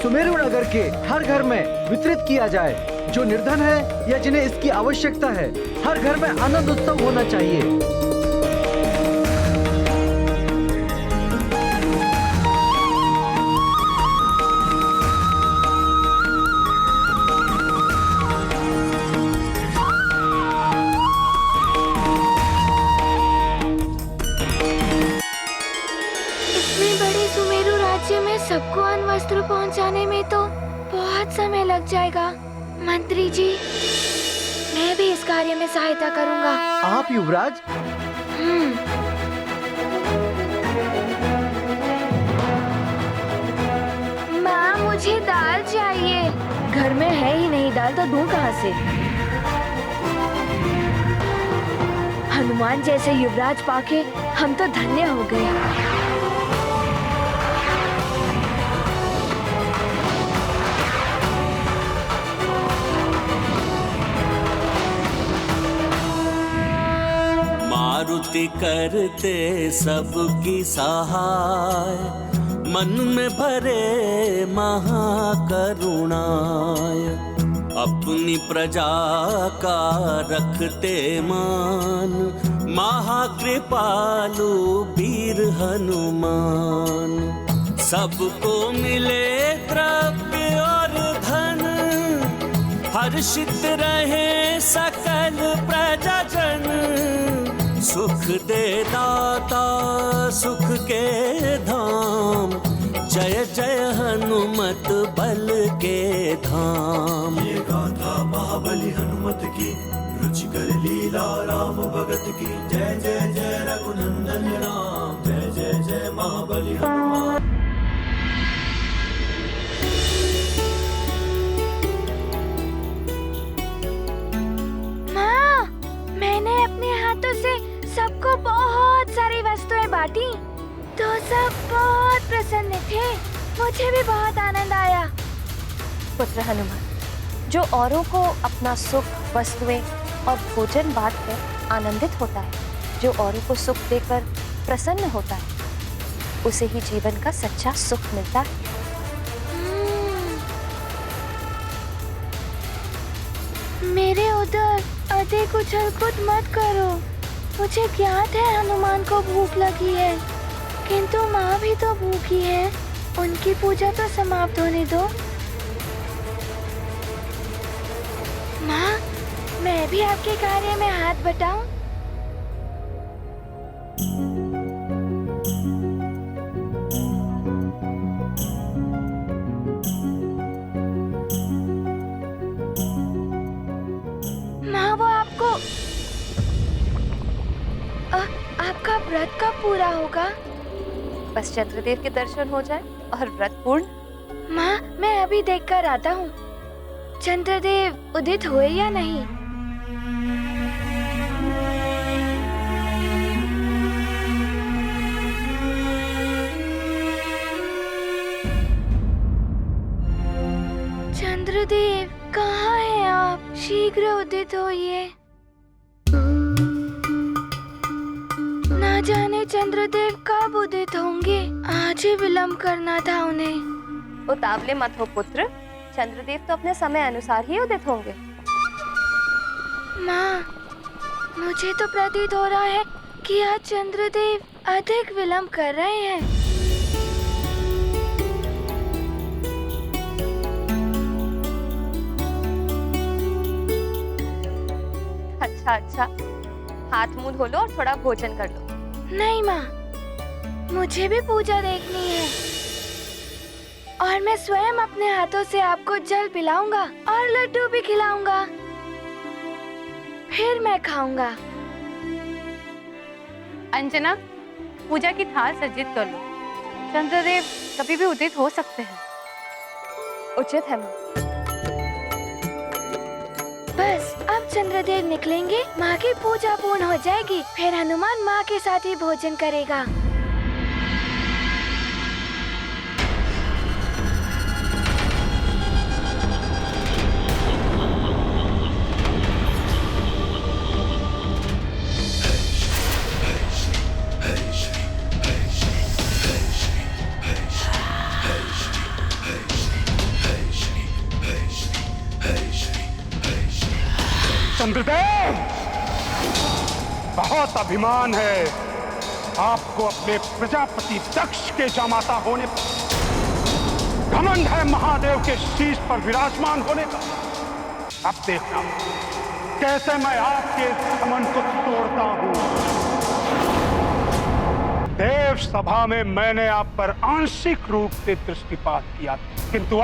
सुमेरु नगर के हर घर में वितरित किया जाए। जो निर्धन है या जिन्हें इसकी आवश्यकता है, हर घर में आनंद उत्सव होना चाहिए। सबको अन्न वस्त्र पहुंचाने में तो बहुत समय लग जाएगा। मंत्री जी, मैं भी इस कार्य में सहायता करूंगा। आप युवराज? माँ, मुझे दाल चाहिए। घर में है ही नहीं दाल, तो दूं कहाँ से? हनुमान जैसे युवराज पाके हम तो धन्य हो गए। मारुति करते सबकी सहाय, मन में भरे महाकरुणाय। अपनी प्रजा का रखते मान, महाकृपालु वीर हनुमान। सबको मिले द्रव्य और धन, हर्षित रहे सकल प्रजाजन। सुख दे दाता सुख के धाम, जय जय हनुमत बल के धाम। ये गाथा महाबली हनुमत की, रुचिकर लीला राम भगत की। जय जय जय रघुनंदन राम, जय जय जय महाबली हनुमान। माँ, मैंने अपने हाथों से सबको बहुत सारी वस्तुएं बांटी, तो सब बहुत प्रसन्न थे। मुझे भी बहुत आनंद आया। पुत्र हनुमान, जो औरों को अपना सुख, वस्तुएं और भोजन बांटकर आनंदित होता है, जो औरों को सुख देकर प्रसन्न होता है, उसे ही जीवन का सच्चा सुख मिलता है। मेरे उधर अधिक उछल कूद मत करो। मुझे ज्ञात है हनुमान को भूख लगी है, किंतु माँ भी तो भूखी है। उनकी पूजा तो समाप्त होने दो। माँ, मैं भी आपके कार्य में हाथ बटाऊं? माँ, वो आपको आपका व्रत कब पूरा होगा? बस चंद्रदेव के दर्शन हो जाए और व्रत पूर्ण। माँ, मैं अभी देखकर आता हूँ चंद्रदेव उदित हुए या नहीं। चंद्रदेव कहाँ हैं आप? शीघ्र उदित होइए। ना जाने चंद्रदेव कब उदित होंगे। आज ही विलंब करना था उन्हें। उतावले मत हो पुत्र, चंद्रदेव तो अपने समय अनुसार ही उदित होंगे। माँ, मुझे तो प्रतीत हो रहा है कि आज चंद्रदेव अधिक विलंब कर रहे हैं। अच्छा, हाथ मुंह धो लो और थोड़ा भोजन कर लो। नहीं माँ, मुझे भी पूजा देखनी है और मैं स्वयं अपने हाथों से आपको जल पिलाऊंगा और लड्डू भी खिलाऊंगा, फिर मैं खाऊंगा। अंजना, पूजा की थाल सज्जित कर लो। चंद्रदेव कभी भी उदित हो सकते हैं। उचित है माँ। बस अब चंद्रदेव निकलेंगे, माँ की पूजा पूर्ण हो जाएगी, फिर हनुमान माँ के साथ ही भोजन करेगा। चंद्रदेव, बहुत अभिमान है आपको अपने प्रजापति दक्ष के जामाता होने पर। घमंड है महादेव के शीश पर विराजमान होने का। अब देखना कैसे मैं आपके घमंड को तोड़ता हूं। देव सभा में मैंने आप पर आंशिक रूप से दृष्टिपात किया, किंतु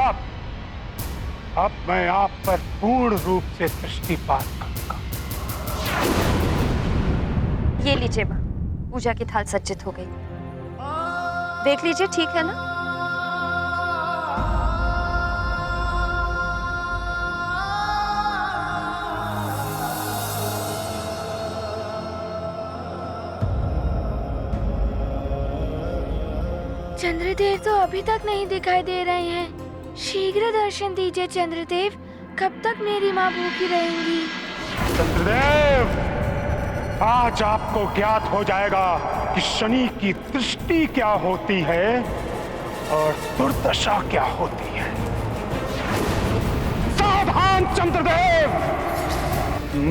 अब मैं आप पर पूर्ण रूप से दृष्टिपात करूंगा। ये लीजिए माँ, पूजा की थाल सज्जित हो गई। देख लीजिए, ठीक है ना? चंद्रदेव तो अभी तक नहीं दिखाई दे रहे हैं। शीघ्र दर्शन दीजिए चंद्रदेव, कब तक मेरी माँ भूखी रहेंगी? चंद्रदेव, आज आपको ज्ञात हो जाएगा कि शनि की दृष्टि क्या होती है और दुर्दशा क्या होती है। सावधान चंद्रदेव,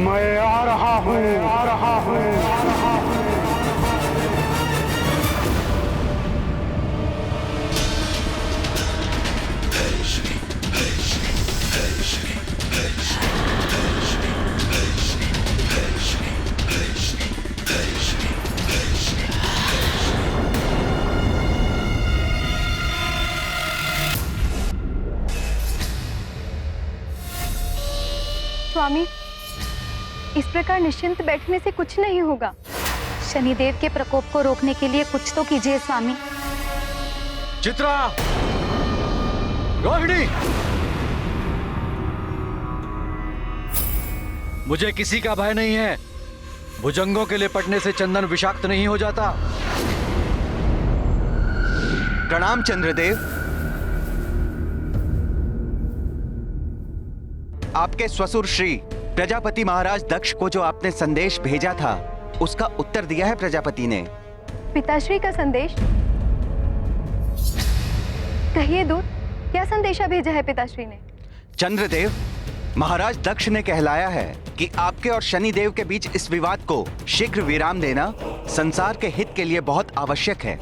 मैं आ रहा हूँ, आ रहा हूँ, आ रहा हूँ। स्वामी, इस प्रकार निश्चिंत बैठने से कुछ नहीं होगा। शनिदेव के प्रकोप को रोकने के लिए कुछ तो कीजिए स्वामी। चित्रा, रोहिणी, मुझे किसी का भय नहीं है। भुजंगों के लिपटने से चंदन विषाक्त नहीं हो जाता। प्रणाम चंद्रदेव। आपके ससुर श्री प्रजापति महाराज दक्ष को जो आपने संदेश भेजा था, उसका उत्तर दिया है प्रजापति ने। पिताश्री का संदेश? कहिए दूत, क्या संदेशा भेजा है पिताश्री ने? चंद्रदेव, महाराज दक्ष ने कहलाया है कि आपके और शनिदेव के बीच इस विवाद को शीघ्र विराम देना संसार के हित के लिए बहुत आवश्यक है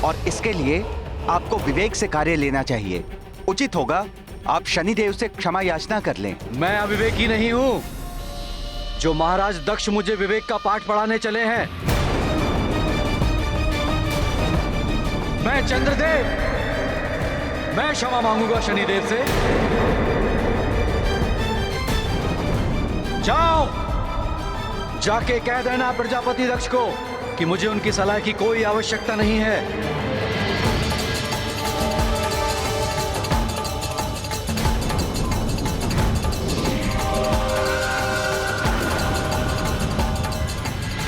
और इसके लिए आपको विवेक से कार्य लेना चाहिए। उचित होगा आप शनिदेव से क्षमा याचना कर लें। मैं अविवेकी नहीं हूं। जो महाराज दक्ष मुझे विवेक का पाठ पढ़ाने चले हैं, मैं चंद्रदेव, मैं क्षमा मांगूंगा शनिदेव से। जाओ, जाके कह देना प्रजापति दक्ष को कि मुझे उनकी सलाह की कोई आवश्यकता नहीं है।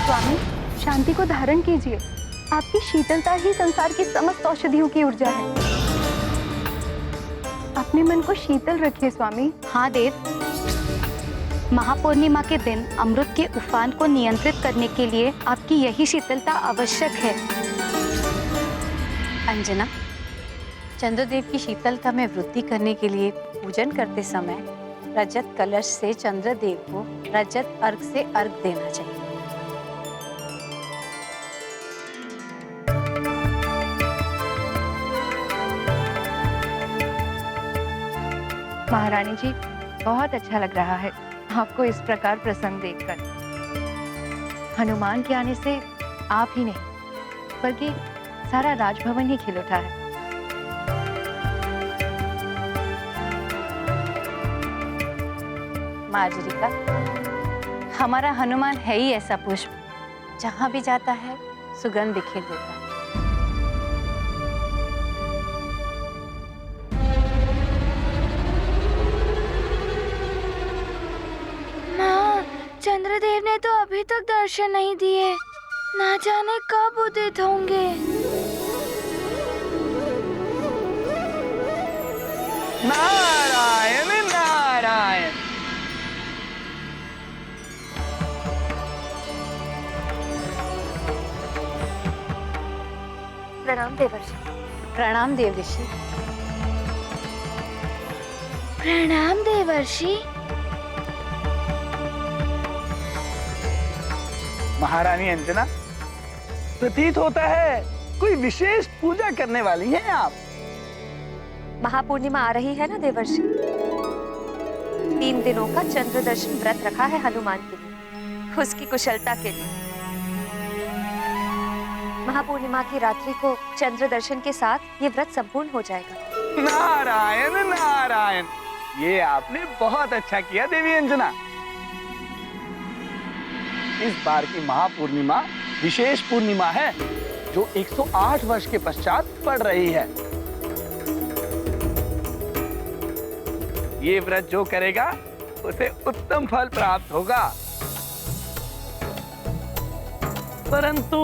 स्वामी, शांति को धारण कीजिए। आपकी शीतलता ही संसार की समस्त औषधियों की ऊर्जा है। आप अपने मन को शीतल रखिए स्वामी। हाँ देव, महापूर्णिमा के दिन अमृत के उफान को नियंत्रित करने के लिए आपकी यही शीतलता आवश्यक है। अंजना, चंद्रदेव की शीतलता में वृद्धि करने के लिए पूजन करते समय रजत कलश से चंद्रदेव को रजत अर्घ से अर्घ देना चाहिए। महारानी जी, बहुत अच्छा लग रहा है आपको इस प्रकार प्रसन्न देखकर। हनुमान के आने से आप ही नहीं बल्कि सारा राजभवन ही खिल उठा है। माजरिका, हमारा हनुमान है ही ऐसा पुष्प, जहां भी जाता है सुगंध बिखेर देता है। माँ, चंद्रदेव ने तो अभी तक दर्शन नहीं दिए, ना जाने कब उदित होंगे। नारायण नारायण। प्रणाम देवर्षि। प्रणाम देवर्षि। प्रणाम देवर्षि। महारानी अंजना, प्रतीत होता है कोई विशेष पूजा करने वाली हैं आप। महापूर्णिमा आ रही है ना देवर्षि। 3 दिनों का चंद्र दर्शन व्रत रखा है हनुमान के लिए, उसकी कुशलता के लिए। महापूर्णिमा की रात्रि को चंद्र दर्शन के साथ ये व्रत संपूर्ण हो जाएगा। नारायण नारायण, ये आपने बहुत अच्छा किया देवी अंजना। इस बार की महापूर्णिमा विशेष पूर्णिमा है जो 108 वर्ष के पश्चात पड़ रही है। ये व्रत जो करेगा उसे उत्तम फल प्राप्त होगा। परंतु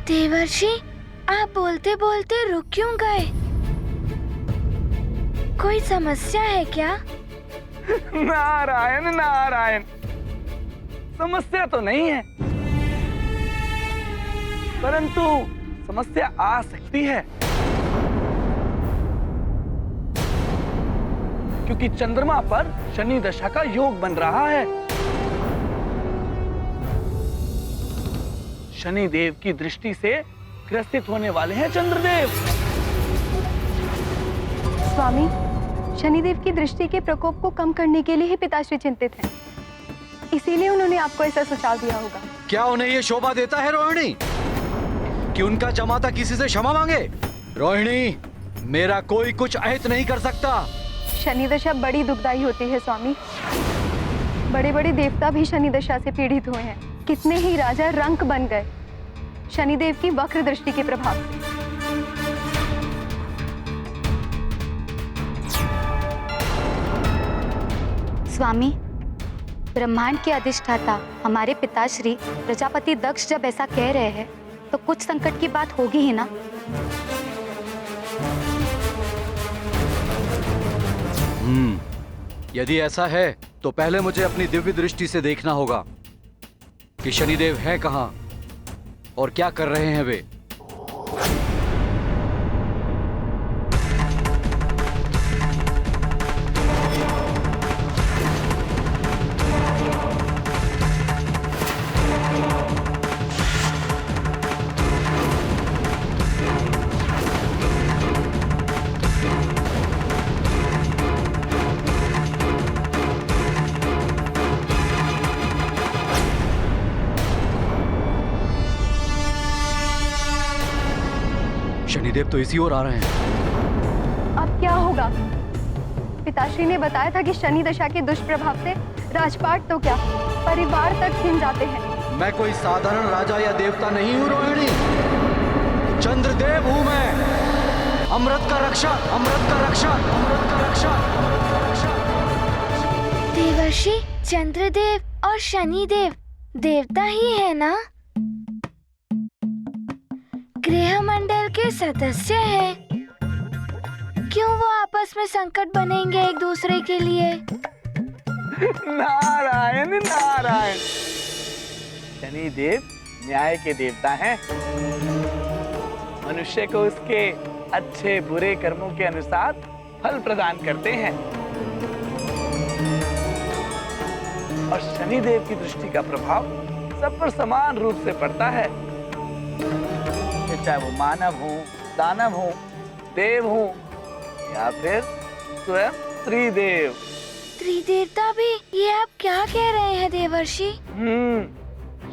देवर्षि, आप बोलते बोलते रुक क्यों गए? कोई समस्या है क्या? नारायण नारायण, समस्या तो नहीं है, परंतु समस्या आ सकती है, क्योंकि चंद्रमा पर शनि दशा का योग बन रहा है। शनि देव की दृष्टि से ग्रसित होने वाले हैं चंद्रदेव। स्वामी, शनिदेव की दृष्टि के प्रकोप को कम करने के लिए ही पिताश्री चिंतित हैं। इसीलिए उन्होंने आपको ऐसा सुझाव दिया होगा। क्या उन्हें ये शोभा देता है रोहिणी कि उनका जमाता किसी से क्षमा मांगे? रोहिणी, मेरा कोई कुछ अहित नहीं कर सकता। शनि दशा बड़ी दुखदाई होती है स्वामी। बड़े बड़े देवता भी शनि दशा से पीड़ित हुए हैं। कितने ही राजा रंक बन गए शनिदेव की वक्र दृष्टि के प्रभाव से। स्वामी, ब्रह्मांड के अधिष्ठाता हमारे पिताश्री प्रजापति दक्ष जब ऐसा कह रहे हैं तो कुछ संकट की बात होगी ही ना। यदि ऐसा है तो पहले मुझे अपनी दिव्य दृष्टि से देखना होगा कि शनिदेव हैं कहां और क्या कर रहे हैं वे। शनिदेव तो इसी ओर आ रहे हैं। अब क्या होगा? पिताश्री ने बताया था कि शनि दशा के दुष्प्रभाव से राजपाट तो क्या परिवार तक छिन जाते हैं। मैं कोई साधारण राजा या देवता नहीं हूँ रोहिणी, चंद्रदेव हूँ मैं। अमृत का रक्षक, अमृत का रक्षक, अमृत का रक्षक। देवर्षि, चंद्रदेव और शनिदेव देवता ही है ना? गृह मंडल के सदस्य हैं। क्यों वो आपस में संकट बनेंगे एक दूसरे के लिए? नारायण नारायण। शनि देव न्याय के देवता हैं। मनुष्य को उसके अच्छे बुरे कर्मों के अनुसार फल प्रदान करते हैं और शनि देव की दृष्टि का प्रभाव सब पर समान रूप से पड़ता है, चाहे वो मानव हो, दानव हो, देव हो या फिर स्वयं त्रिदेव। त्रिदेवता भी? ये आप क्या कह रहे हैं देवर्षि?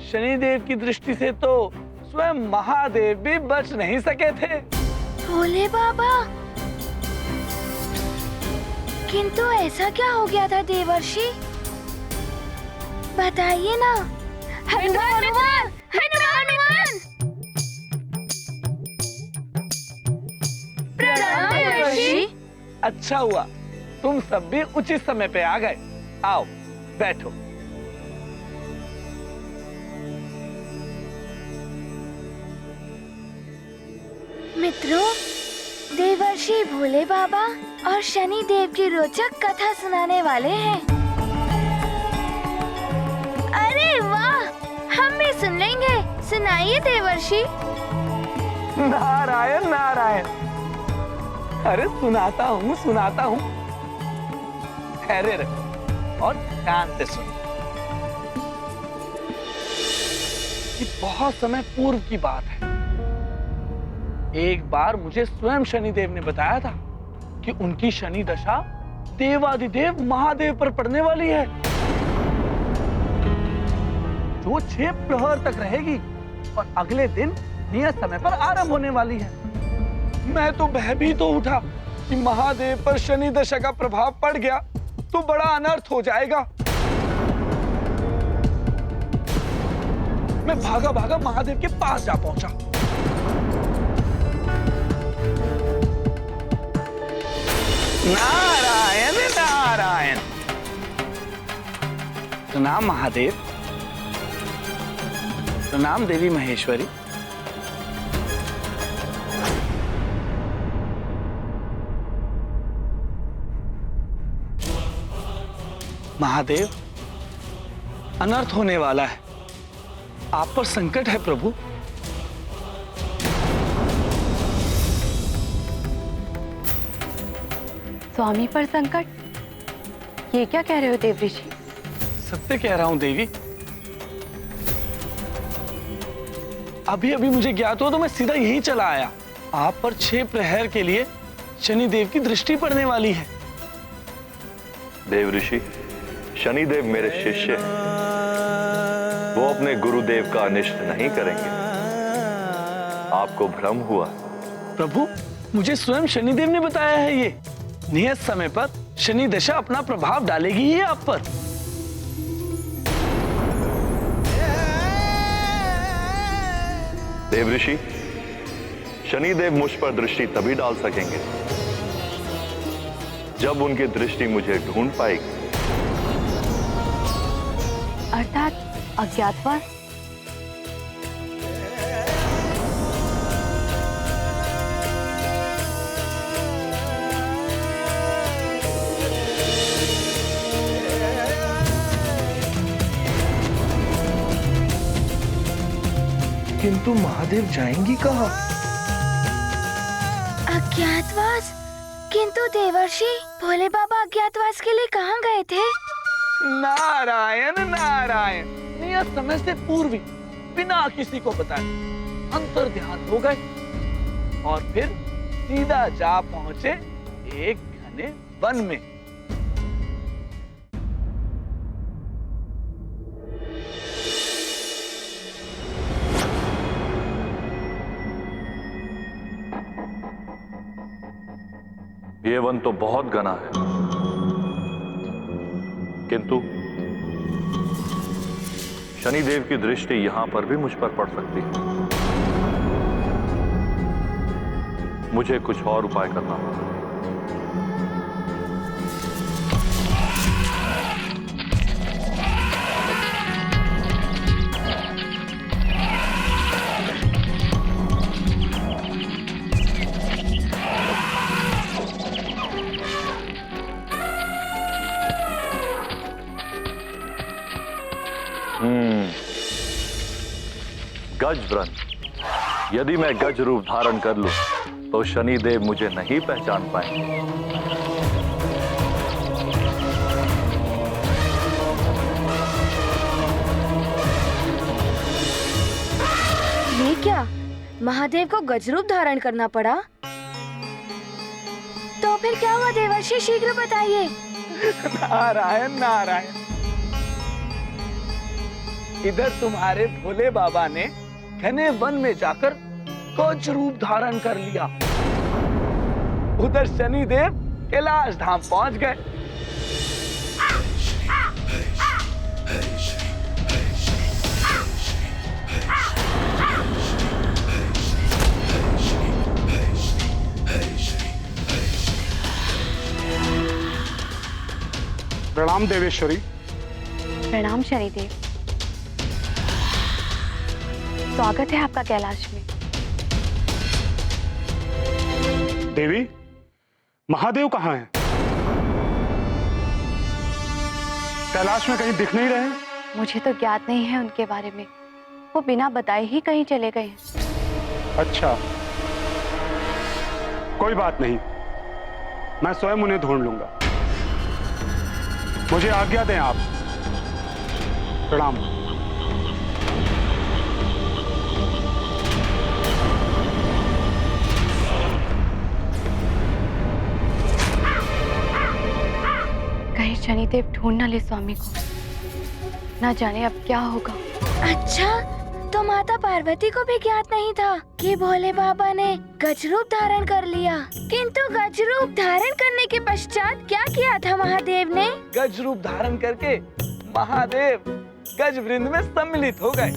शनि देव की दृष्टि से तो स्वयं महादेव भी बच नहीं सके थे। भोले बाबा, किंतु ऐसा क्या हो गया था देवर्षि? बताइए ना। हनुमान हनुमान हनुमान हनुमान। प्रणाम देवर्षि। अच्छा हुआ तुम सब भी उचित समय पे आ गए। आओ बैठो। मित्रों, देवर्षि भोले बाबा और शनि देव की रोचक कथा सुनाने वाले हैं। अरे वाह, हम भी सुन लेंगे। सुनाइए देवर्षि। नारायण नारायण। अरे सुनाता हूँ। ठहरे रहो और ध्यान से सुनो। ये बहुत समय पूर्व की बात है। एक बार मुझे स्वयं शनिदेव ने बताया था कि उनकी शनि दशा देवादिदेव महादेव पर पड़ने वाली है, जो 6 प्रहर तक रहेगी और अगले दिन नियत समय पर आरंभ होने वाली है। मैं तो भयभीत हो उठा कि महादेव पर शनि दशा का प्रभाव पड़ गया तो बड़ा अनर्थ हो जाएगा। मैं भागा भागा महादेव के पास जा पहुंचा। नारायण नारायण। प्रणाम महादेव। प्रणाम देवी महेश्वरी। महादेव, अनर्थ होने वाला है। आप पर संकट है प्रभु। स्वामी पर संकट? ये क्या कह रहे हो देव ऋषि? सत्य कह रहा हूं देवी। अभी अभी मुझे ज्ञात हुआ तो मैं सीधा यही चला आया। आप पर 6 प्रहर के लिए शनि देव की दृष्टि पड़ने वाली है। देव ऋषि, शनिदेव मेरे शिष्य हैं। वो अपने गुरुदेव का अनिष्ट नहीं करेंगे। आपको भ्रम हुआ। प्रभु, मुझे स्वयं शनिदेव ने बताया है ये। नियत समय पर शनि दशा अपना प्रभाव डालेगी ही आप पर। देव ऋषि, शनिदेव मुझ पर दृष्टि तभी डाल सकेंगे जब उनकी दृष्टि मुझे ढूंढ पाएगी। अर्थात अज्ञातवास? किंतु महादेव जाएंगी कहाँ? अज्ञातवास? किंतु देवर्षि, भोले बाबा अज्ञातवास के लिए कहाँ गए थे? नारायण नारायण। नियत समय से पूर्व ही बिना किसी को बताए अंतर ध्यान हो गए और फिर सीधा जा पहुंचे एक घने वन में। ये वन तो बहुत घना है, किंतु शनिदेव की दृष्टि यहां पर भी मुझ पर पड़ सकती है। मुझे कुछ और उपाय करना होगा। गज व्रत। यदि मैं गज रूप धारण कर लूं तो शनिदेव मुझे नहीं पहचान पाएंगे। ये क्या, महादेव को गजरूप धारण करना पड़ा? तो फिर क्या हुआ देवर्षि, शीघ्र बताइए। नारायण नारायण, इधर तुम्हारे भोले बाबा ने घने वन में जाकर गज रूप धारण कर लिया, उधर शनिदेव कैलाश धाम पहुंच गए। प्रणाम देवेश्वरी। प्रणाम शनिदेव, स्वागत है आपका कैलाश में। देवी, महादेव कहाँ हैं? कैलाश में कहीं दिख नहीं रहे। मुझे तो ज्ञात नहीं है उनके बारे में, वो बिना बताए ही कहीं चले गए हैं। अच्छा, कोई बात नहीं, मैं स्वयं उन्हें ढूंढ लूंगा। मुझे आज्ञा दें आप। प्रणाम। कहीं शनिदेव ढूंढ न ले स्वामी को, ना जाने अब क्या होगा। अच्छा, तो माता पार्वती को भी ज्ञात नहीं था कि भोले बाबा ने गजरूप धारण कर लिया। किंतु गजरूप धारण करने के पश्चात क्या किया था महादेव ने? गज रूप धारण करके महादेव गज वृंद में सम्मिलित हो गए,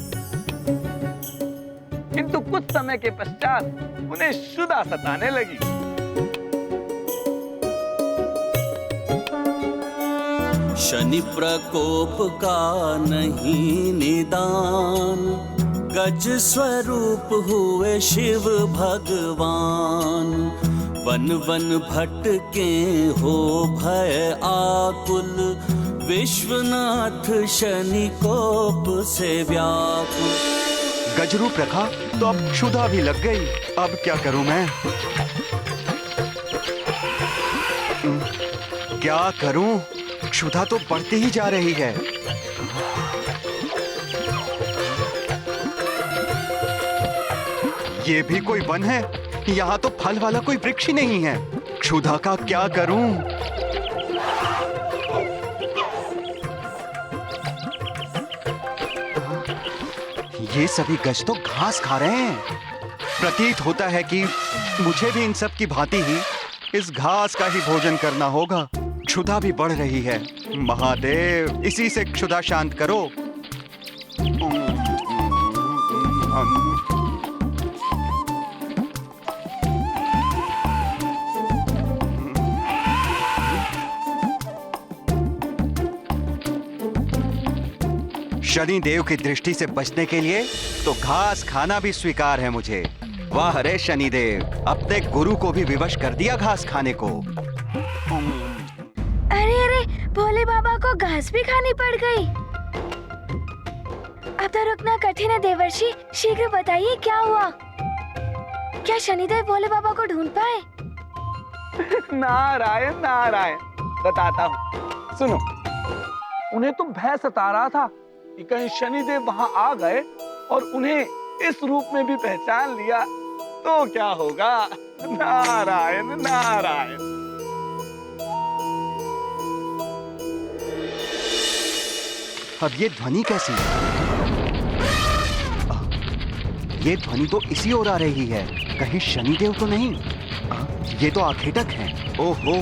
किंतु कुछ समय के पश्चात उन्हें क्षुधा सताने लगी। शनि प्रकोप का नहीं निदान, गज स्वरूप हुए शिव भगवान। वन वन भटके हो भय आकुल, विश्वनाथ शनि कोप से व्याकुल। गजरूप रखा तो अब क्षुधा भी लग गई, अब क्या करूं मैं? क्या करूं? क्षुधा तो बढ़ती ही जा रही है। ये भी कोई वन है? यहाँ तो फल वाला कोई वृक्ष ही नहीं है। क्षुधा का क्या करूं? ये सभी गज तो घास खा रहे हैं। प्रतीत होता है कि मुझे भी इन सब की भांति ही इस घास का ही भोजन करना होगा। क्षुधा भी बढ़ रही है। महादेव, इसी से क्षुधा शांत करो। शनि देव की दृष्टि से बचने के लिए तो घास खाना भी स्वीकार है मुझे। वाह रे शनि देव, अपने गुरु को भी विवश कर दिया घास खाने को। अरे अरे, भोले बाबा को घास भी खानी पड़ गई। अब तो रुकना कठिन है देवर्षि, शीघ्र बताइए क्या हुआ। क्या शनिदेव भोले बाबा को ढूंढ पाए? नारायण नारायण, बताता हूँ, सुनो। उन्हें तो भय सता रहा था कि कहीं शनिदेव वहां आ गए और उन्हें इस रूप में भी पहचान लिया तो क्या होगा। नारायण नारायण। अब ये ध्वनि कैसी? ये ध्वनि तो इसी ओर आ रही है, कहीं शनिदेव तो नहीं? ये तो आखेटक हैं। ओहो,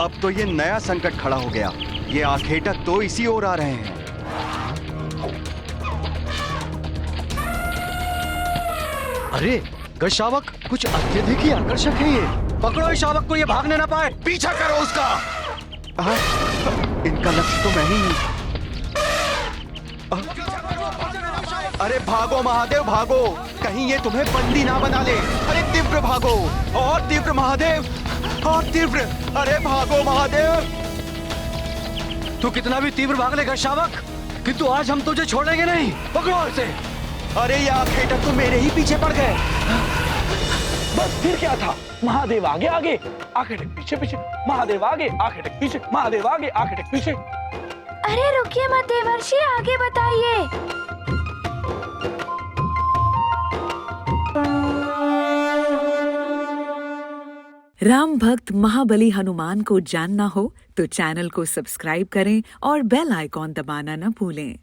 अब तो ये नया संकट खड़ा हो गया। ये आखेटक तो इसी ओर आ रहे हैं। अरे गजशावक, कुछ अत्यधिक ही आकर्षक है ये। पकड़ो इस शावक को, ये भागने ना पाए। पीछा करो उसका। इनका लक्ष्य तो मैं ही हूं। अरे भागो महादेव भागो, कहीं ये तुम्हें बंदी ना बना ले। अरे तीव्र भागो, और तीव्र महादेव, और तीव्र। अरे भागो महादेव। तू कितना भी तीव्र भाग ले गजशावक, किंतु आज हम तुझे छोड़ेंगे नहीं। पकड़ो इसे। अरे ये आखेटक तो मेरे ही पीछे पड़ गए। बस फिर क्या था, महादेव आगे आगे आखेटक पीछे पीछे, महादेव आगे आखेटक पीछे, महादेव आगे आखेटक पीछे। अरे रुकिए मत देवर्षि, आगे बताइए। राम भक्त महाबली हनुमान को जानना हो तो चैनल को सब्सक्राइब करें और बेल आइकॉन दबाना न भूलें।